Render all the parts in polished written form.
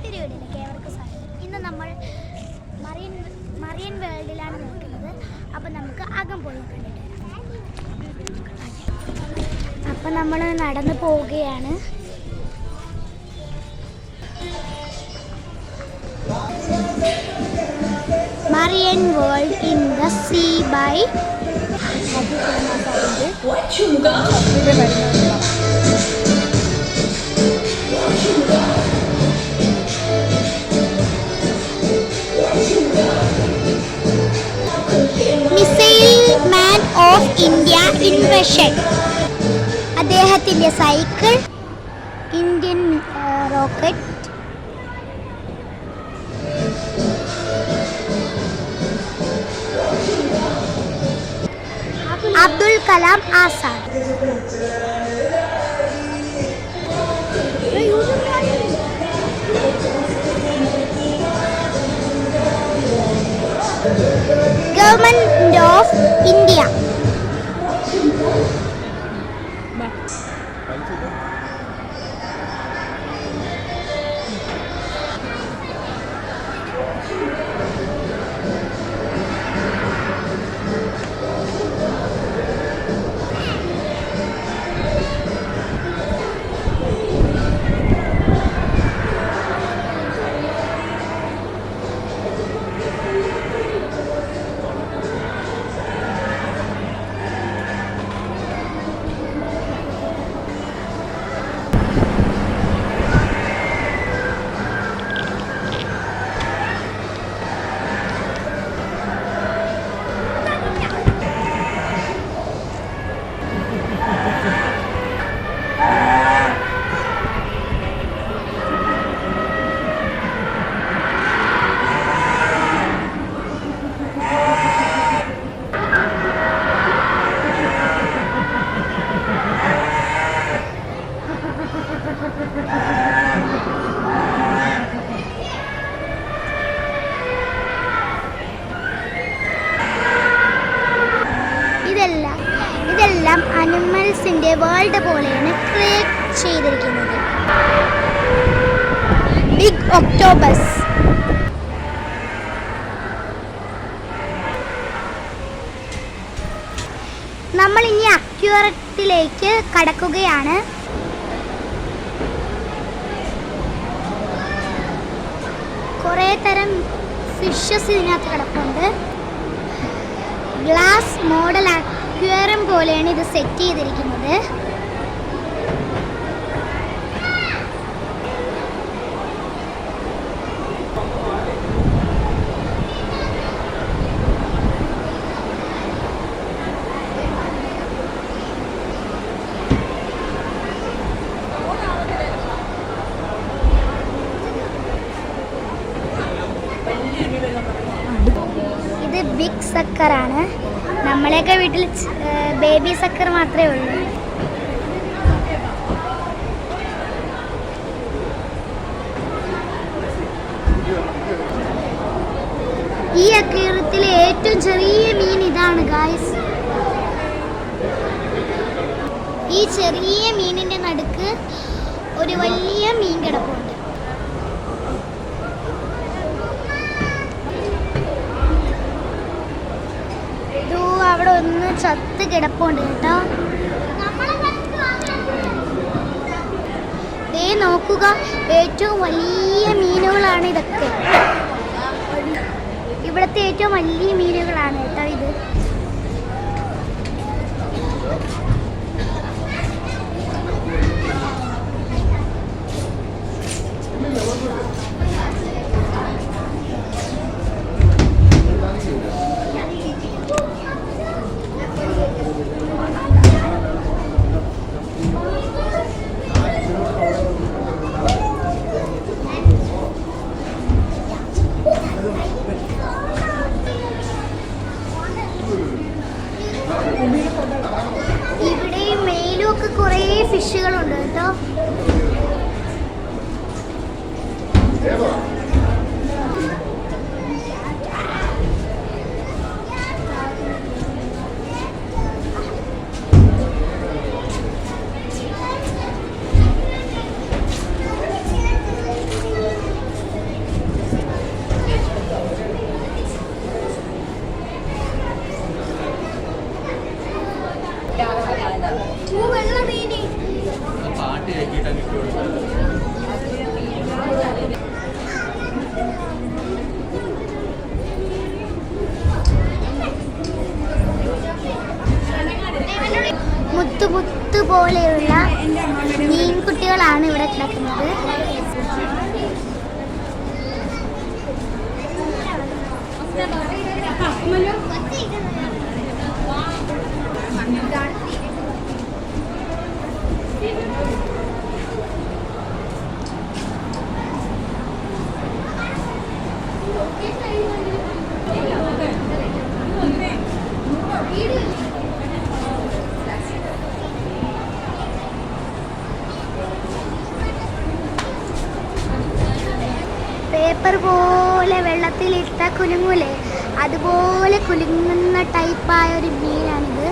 പുതിയൊരു വീഡിയോയിലേക്ക് ഏവർക്കും സ്വാഗതം. ഇന്ന് നമ്മൾ മറിയൻ വേൾഡിലാണ് നിൽക്കുന്നത്. അപ്പം നമുക്ക് അകം പോയി കണ്ടിട്ട് വരാം. അപ്പം നമ്മൾ നടന്നു പോവുകയാണ്. Marine world in the sea by missile man of India invention. അദ്ദേഹത്തിൻ്റെ cycle, Indian rocket, Abdul Kalam Azad. Government of India. ഇതെല്ലാം അനിമൽസിൻ്റെ വേൾഡ് പോലെയാണ് ക്രിയേറ്റ് ചെയ്തിരിക്കുന്നത്. Big octopus. നമ്മൾ ഇനി അക്വേറിയത്തിലേക്ക് കടക്കുകയാണ്. കുറേ തരം ഫിഷസ് ഇതിനകത്ത് കിടപ്പുണ്ട്. ഗ്ലാസ് മോഡൽ അക്വേറിയം പോലെയാണ് ഇത് സെറ്റ് ചെയ്തിരിക്കുന്നത്. ഇത് ബിഗ് സക്കറാണ്. നമ്മളെയൊക്കെ വീട്ടിൽ ബേബി സക്കർ മാത്രമേ ഉള്ളൂ. ഈ അക്വേറിയത്തിലെ ഏറ്റവും ചെറിയ മീൻ ഇതാണ് ഗായ്സ്. ഈ ചെറിയ മീനിന്റെ നടുക്ക് ഒരു വലിയ മീൻ കിടപ്പുണ്ട്. അവിടെ ഒന്ന് ചത്ത് കിടപ്പുണ്ട് കേട്ടോ. ദേ നോക്കുക, ഏറ്റവും വലിയ മീനുകളാണ് ഇതൊക്കെ. ഇവിടുത്തെ ഏറ്റവും വലിയ മീനുകളാണ് കേട്ടോ ഇത്. പോലെയുള്ള മീൻകുട്ടികളാണ് ഇവിടെ കിടക്കുന്നത്. പേപ്പർ പോലെ വെള്ളത്തിലിട്ട കുലുങ്ങൂലേ, അതുപോലെ കുലുങ്ങുന്ന ടൈപ്പായ ഒരു മീനാണിത്.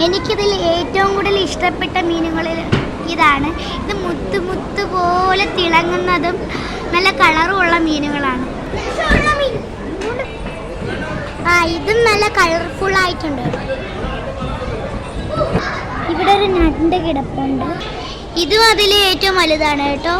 എനിക്കിതിൽ ഏറ്റവും കൂടുതൽ ഇഷ്ടപ്പെട്ട മീനുകളിൽ ഇതാണ്. ഇത് മുത്ത് പോലെ തിളങ്ങുന്നതും നല്ല കളറുമുള്ള മീനുകളാണ്. ഇതും നല്ല കളർഫുൾ ആയിട്ടുണ്ട്. ഇവിടെ ഒരു നണ്ട് കിടപ്പുണ്ട്. ഇതും അതിൽ ഏറ്റവും വലുതാണ് കേട്ടോ.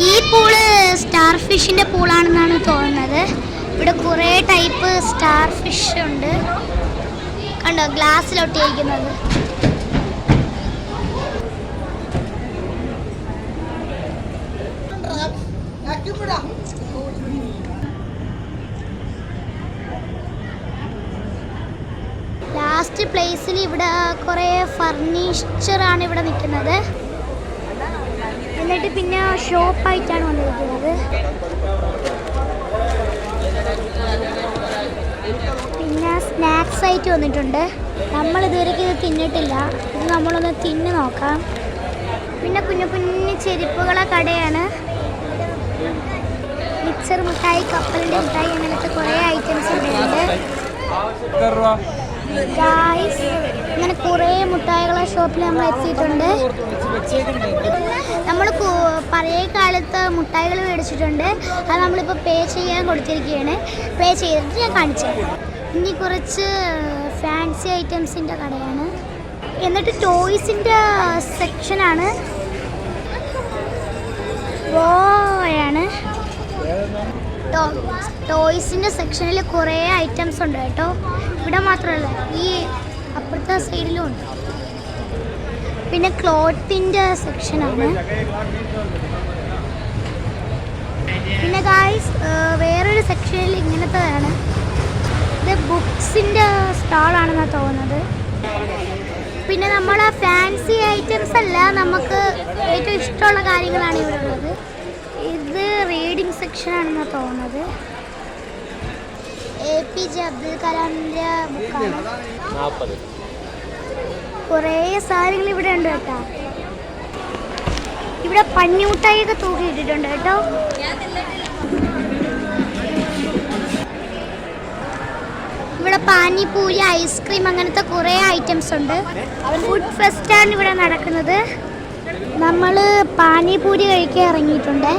ഈ പൂള് സ്റ്റാർ ഫിഷിൻ്റെ പൂളാണെന്നാണ് തോന്നുന്നത്. ഇവിടെ കുറേ ടൈപ്പ് സ്റ്റാർ ഫിഷ് ഉണ്ട്. കണ്ടോ, ഗ്ലാസ്സിലൊട്ടിയിരിക്കുന്നത്. ലാസ്റ്റ് പ്ലേസിൽ ഇവിടെ കുറേ ഫർണിച്ചറാണ് ഇവിടെ നിൽക്കുന്നത്. എന്നിട്ട് പിന്നെ ഷോപ്പായിട്ടാണ് വന്നിരിക്കുന്നത്. പിന്നെ സ്നാക്സ് ആയിട്ട് വന്നിട്ടുണ്ട്. നമ്മൾ ഇതുവരെയ്ക്ക് ഇത് തിന്നിട്ടില്ല. ഇത് നമ്മളൊന്ന് തിന്ന് നോക്കാം. പിന്നെ കുഞ്ഞു കുഞ്ഞു ചെരുപ്പുകളെ കടയാണ്. മിക്സർ മിഠായി, കപ്പലിൻ്റെ മിഠായി, അങ്ങനത്തെ കുറേ ഐറ്റംസ് ഉണ്ട്. ഗായ്സ്, അങ്ങനെ കുറേ മുട്ടായികളെ ഷോപ്പിൽ നമ്മൾ എത്തിയിട്ടുണ്ട്. നമ്മൾ പഴയ കാലത്ത് മുട്ടായികൾ മേടിച്ചിട്ടുണ്ട്. അത് നമ്മളിപ്പോൾ പേ ചെയ്യാൻ കൊടുത്തിരിക്കുകയാണ്. പേ ചെയ്തിട്ട് ഞാൻ കാണിച്ചു തരാം. ഇനി കുറച്ച് ഫാൻസി ഐറ്റംസിൻ്റെ കടയാണ്. എന്നിട്ട് ടോയ്സിൻ്റെ സെക്ഷനാണ്. ആണ് ടോയ്സിൻ്റെ സെക്ഷനിൽ കുറേ ഐറ്റംസ് ഉണ്ട് കേട്ടോ. ഇവിടെ മാത്രമല്ല, ഈ അപ്പുറത്തെ സൈഡിലും ഉണ്ട്. പിന്നെ ക്ലോത്തിൻ്റെ സെക്ഷനാണ്. പിന്നെ ഗായ്സ്, വേറൊരു സെക്ഷനിൽ ഇങ്ങനത്തെയാണ്. ഇത് ബുക്സിൻ്റെ സ്റ്റാളാണെന്നാണ് തോന്നുന്നത്. പിന്നെ നമ്മളെ ഫാൻസി ഐറ്റംസ് അല്ല, നമുക്ക് ഏറ്റവും ഇഷ്ടമുള്ള കാര്യങ്ങളാണ് ഇവിടെ ഉള്ളത്. ഇത് റീഡിങ് സെക്ഷനാണെന്നാണ് തോന്നുന്നത്. APJ അബ്ദുൽ കലാമിൻ്റെ ബുക്കാണ്. കുറേ സാധനങ്ങൾ ഇവിടെ ഉണ്ട് കേട്ടോ. ഇവിടെ പഞ്ഞിമുട്ടായിയൊക്കെ തൂക്കിയിട്ടിട്ടുണ്ട് കേട്ടോ. ഇവിടെ പാനിപൂരി, ഐസ്ക്രീം, അങ്ങനത്തെ കുറേ ഐറ്റംസ് ഉണ്ട്. ഫുഡ് ഫെസ്റ്റാണ് ഇവിടെ നടക്കുന്നത്. നമ്മൾ പാനിപൂരി കഴിക്കാൻ ഇറങ്ങിയിട്ടുണ്ട്.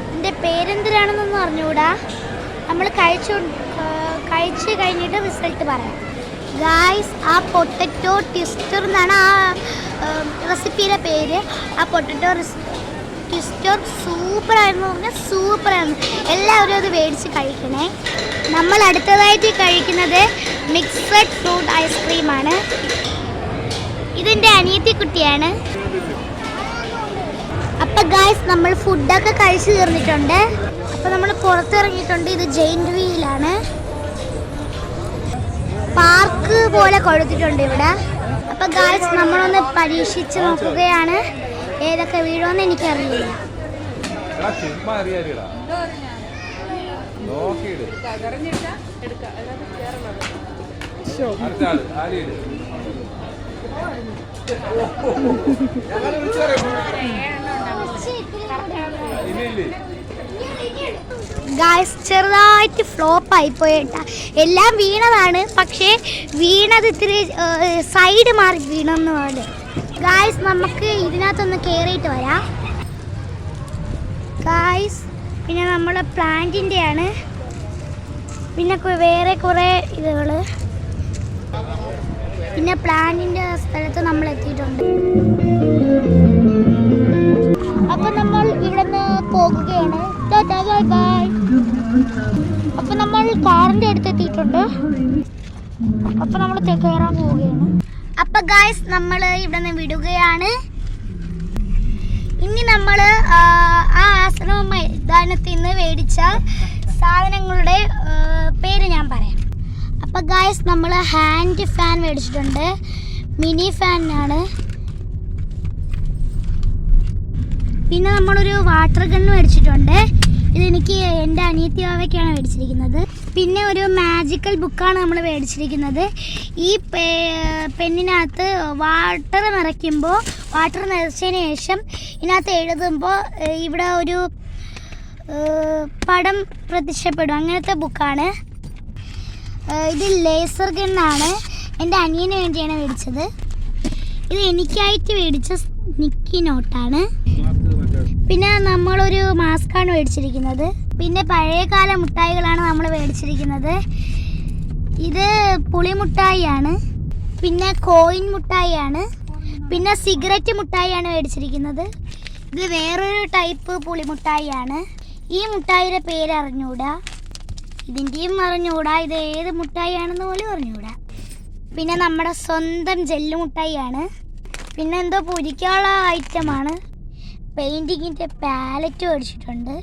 ഇതിൻ്റെ പേരെന്തിനാണെന്നൊന്നും അറിഞ്ഞുകൂടാ. നമ്മൾ കഴിച്ച് കഴിഞ്ഞിട്ട് റിസൾട്ട് പറയാം. ഗായ്സ്, ആ പൊട്ടറ്റോ ട്വിസ്റ്റർ എന്നാണ് ആ റെസിപ്പിയുടെ പേര്. ആ പൊട്ടറ്റോ ട്വിസ്റ്റർ സൂപ്പറായിരുന്നു പറഞ്ഞാൽ സൂപ്പറായിരുന്നു. എല്ലാവരും അത് മേടിച്ച് കഴിക്കണേ. നമ്മൾ അടുത്തതായിട്ട് കഴിക്കുന്നത് മിക്സഡ് ഫ്രൂട്ട് ഐസ്ക്രീമാണ്. ഇതിൻ്റെ അനിയത്തിക്കുട്ടിയാണ്. അപ്പം ഗായ്സ്, നമ്മൾ ഫുഡൊക്കെ കഴിച്ച് തീർന്നിട്ടുണ്ട്. അപ്പം നമ്മൾ പുറത്തിറങ്ങിയിട്ടുണ്ട്. ഇത് ജെയിൻറ്റ് വീലാണ്. പാർക്ക് പോലെ കൊടുത്തിട്ടുണ്ട് ഇവിടെ. അപ്പം ഗായ്സ്, നമ്മളൊന്ന് പരീക്ഷിച്ച് നോക്കുകയാണ്. ഏതൊക്കെ വീഴുമെന്ന് എനിക്കറിയില്ല. ഗായ്സ്, ചെറുതായിട്ട് ഫ്ലോപ്പ് ആയിപ്പോയിട്ടാ. എല്ലാം വീണതാണ്, പക്ഷേ വീണത് ഇത്തിരി സൈഡ് മാറി വീണെന്ന് പോലെ. ഗായ്സ്, നമുക്ക് ഇതിനകത്തൊന്ന് കയറിയിട്ട് വരാം. ഗായ്സ്, പിന്നെ നമ്മളെ പ്ലാന്റിൻ്റെയാണ്. പിന്നെ വേറെ കുറേ ഇതുകൾ. പിന്നെ പ്ലാന്റിൻ്റെ സ്ഥലത്ത് നമ്മൾ എത്തിയിട്ടുണ്ട്. അപ്പം നമ്മൾ ഇവിടെ നിന്ന് പോകുകയാണ്. അപ്പം നമ്മൾ കാറിൻ്റെ അടുത്ത് എത്തിയിട്ടുണ്ട്. അപ്പം നമ്മൾ കയറാൻ പോവുകയാണ്. അപ്പൊ ഗായ്സ് നമ്മൾ ഇവിടെ നിന്ന് വിടുകയാണ്. ഇനി നമ്മൾ ആ ആശ്രമ മൈതാനത്തിൽ നിന്ന് മേടിച്ച സാധനങ്ങളുടെ പേര് ഞാൻ പറയാം. അപ്പൊ ഗായ്സ് നമ്മൾ ഹാൻഡ് ഫാൻ മേടിച്ചിട്ടുണ്ട്, മിനി ഫാനാണ്. പിന്നെ നമ്മളൊരു വാട്ടർ ഗൺ മേടിച്ചിട്ടുണ്ട്, ഇതെനിക്ക് എൻ്റെ അനിയത്തി ബാവയ്ക്കാണ് മേടിച്ചിരിക്കുന്നത്. പിന്നെ ഒരു മാജിക്കൽ ബുക്കാണ് നമ്മൾ മേടിച്ചിരിക്കുന്നത്. ഈ പെന്നിനകത്ത് വാട്ടർ നിറയ്ക്കുമ്പോൾ, വാട്ടർ നിറച്ചതിന് ശേഷം ഇതിനകത്ത് എഴുതുമ്പോൾ ഇവിടെ ഒരു പടം പ്രത്യക്ഷപ്പെടും, അങ്ങനത്തെ ബുക്കാണ്. ഇത് ലേസർ ഗണ്ണാണ്, എൻ്റെ അനിയന് വേണ്ടിയാണ് മേടിച്ചത്. ഇത് എനിക്കായിട്ട് മേടിച്ച നിക്കി നോട്ടാണ്. പിന്നെ നമ്മളൊരു മാസ്കാണ് മേടിച്ചിരിക്കുന്നത്. പിന്നെ പഴയകാല മുട്ടായികളാണ് നമ്മൾ മേടിച്ചിരിക്കുന്നത്. ഇത് പുളിമുട്ടായിയാണ്, പിന്നെ കോയിൻ മുട്ടായിയാണ്, പിന്നെ സിഗരറ്റ് മുട്ടായിയാണ് മേടിച്ചിരിക്കുന്നത്. ഇത് വേറൊരു ടൈപ്പ് പുളിമുട്ടായിയാണ്. ഈ മുട്ടായിയുടെ പേര് അറിഞ്ഞൂടാ, ഇതിൻ്റെയും അറിഞ്ഞൂടാ, ഇത് ഏത് മുട്ടായിയാണെന്ന് പോലും അറിഞ്ഞൂടാ. പിന്നെ നമ്മുടെ സ്വന്തം ജെല്ല് മുട്ടായിയാണ്. പിന്നെ എന്തോ പൊരിക്കാനുള്ള ഐറ്റമാണ്. പെയിൻറ്റിങ്ങിൻ്റെ പാലറ്റ് മേടിച്ചിട്ടുണ്ട്.